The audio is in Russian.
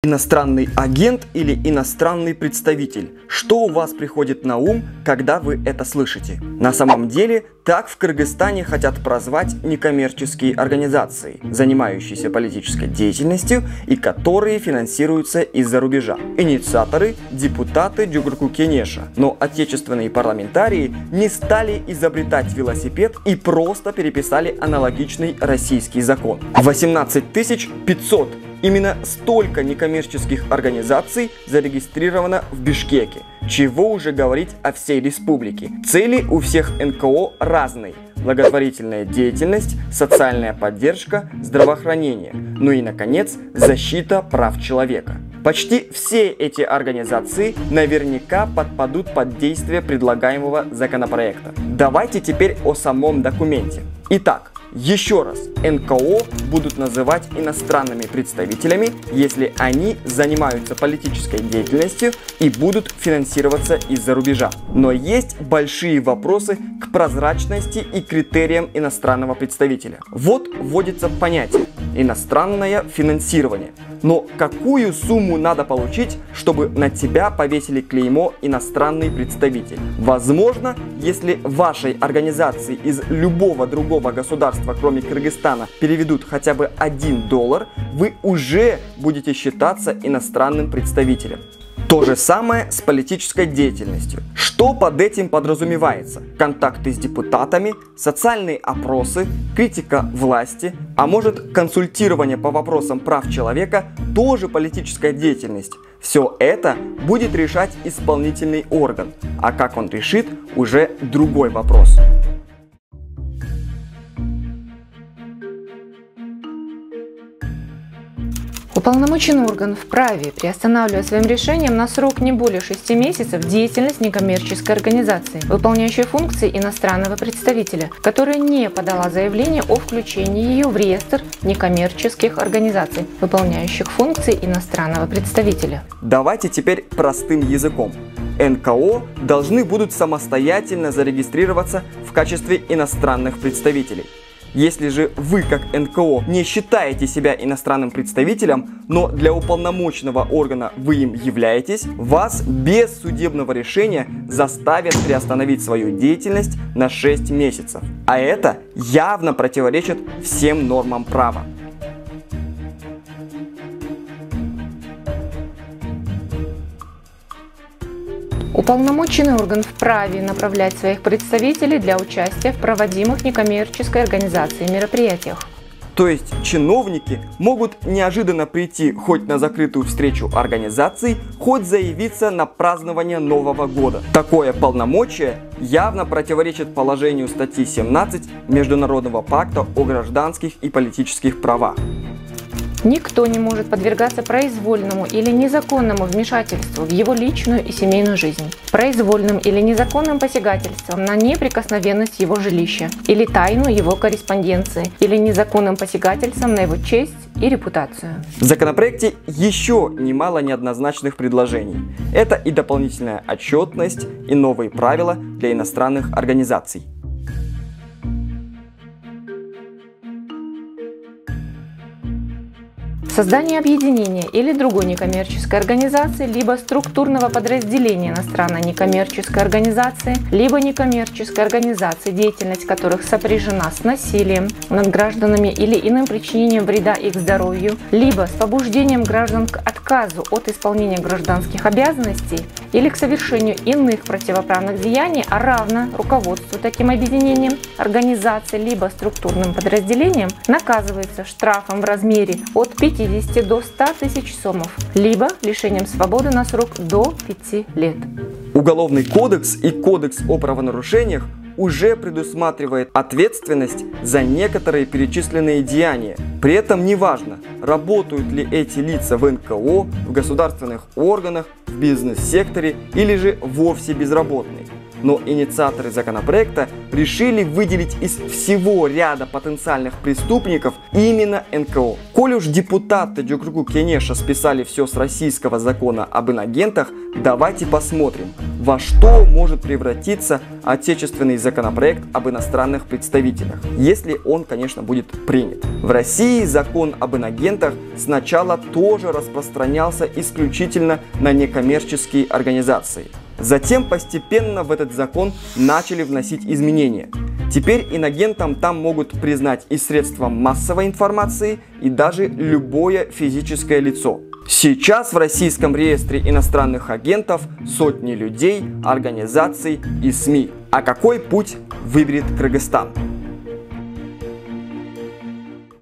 Иностранный агент или иностранный представитель? Что у вас приходит на ум, когда вы это слышите? На самом деле, так в Кыргызстане хотят прозвать некоммерческие организации, занимающиеся политической деятельностью и которые финансируются из-за рубежа. Инициаторы – депутаты Джугурку Кенеша. Но отечественные парламентарии не стали изобретать велосипед и просто переписали аналогичный российский закон. 18 500. Именно столько некоммерческих организаций зарегистрировано в Бишкеке. Чего уже говорить о всей республике. Цели у всех НКО разные. Благотворительная деятельность, социальная поддержка, здравоохранение. Ну и, наконец, защита прав человека. Почти все эти организации наверняка подпадут под действие предлагаемого законопроекта. Давайте теперь о самом документе. Итак, еще раз, НКО будут называть иностранными представителями, если они занимаются политической деятельностью и будут финансироваться из-за рубежа. Но есть большие вопросы к прозрачности и критериям иностранного представителя. Вот вводится понятие «иностранное финансирование». Но какую сумму надо получить, чтобы на тебя повесили клеймо «иностранный представитель»? Возможно, если вашей организации из любого другого государства, кроме Кыргызстана, переведут хотя бы $1, вы уже будете считаться иностранным представителем. То же самое с политической деятельностью. Что под этим подразумевается? Контакты с депутатами, социальные опросы, критика власти, а может консультирование по вопросам прав человека – тоже политическая деятельность. Все это будет решать исполнительный орган, а как он решит – уже другой вопрос. Уполномоченный орган вправе приостанавливать своим решением на срок не более 6 месяцев деятельность некоммерческой организации, выполняющей функции иностранного представителя, которая не подала заявление о включении ее в реестр некоммерческих организаций, выполняющих функции иностранного представителя. Давайте теперь простым языком. НКО должны будут самостоятельно зарегистрироваться в качестве иностранных представителей. Если же вы, как НКО, не считаете себя иностранным представителем, но для уполномоченного органа вы им являетесь, вас без судебного решения заставят приостановить свою деятельность на 6 месяцев. А это явно противоречит всем нормам права. Уполномоченный орган вправе направлять своих представителей для участия в проводимых некоммерческой организацией мероприятиях. То есть чиновники могут неожиданно прийти хоть на закрытую встречу организаций, хоть заявиться на празднование Нового года. Такое полномочие явно противоречит положению статьи 17 Международного пакта о гражданских и политических правах. Никто не может подвергаться произвольному или незаконному вмешательству в его личную и семейную жизнь, произвольным или незаконным посягательством на неприкосновенность его жилища или тайну его корреспонденции, или незаконным посягательством на его честь и репутацию. В законопроекте еще немало неоднозначных предложений. Это и дополнительная отчетность, и новые правила для иностранных организаций. Создание объединения или другой некоммерческой организации, либо структурного подразделения иностранной некоммерческой организации, либо некоммерческой организации, деятельность которых сопряжена с насилием над гражданами или иным причинением вреда их здоровью, либо с побуждением граждан к отказу от исполнения гражданских обязанностей или к совершению иных противоправных деяний, а равно руководству таким объединением, организацией либо структурным подразделением, наказывается штрафом в размере от 50 до 100 тысяч сомов, либо лишением свободы на срок до 5 лет. Уголовный кодекс и кодекс о правонарушениях уже предусматривает ответственность за некоторые перечисленные деяния. При этом неважно, работают ли эти лица в НКО, в государственных органах, в бизнес-секторе или же вовсе безработные. но инициаторы законопроекта решили выделить из всего ряда потенциальных преступников именно НКО. Коль уж депутаты Джукруку Кенеша списали все с российского закона об инагентах, давайте посмотрим, во что может превратиться отечественный законопроект об иностранных представителях, если он, конечно, будет принят. В России закон об инагентах сначала тоже распространялся исключительно на некоммерческие организации. Затем постепенно в этот закон начали вносить изменения. Теперь инагентом там могут признать и средства массовой информации, и даже любое физическое лицо. Сейчас в российском реестре иностранных агентов сотни людей, организаций и СМИ. А какой путь выберет Кыргызстан?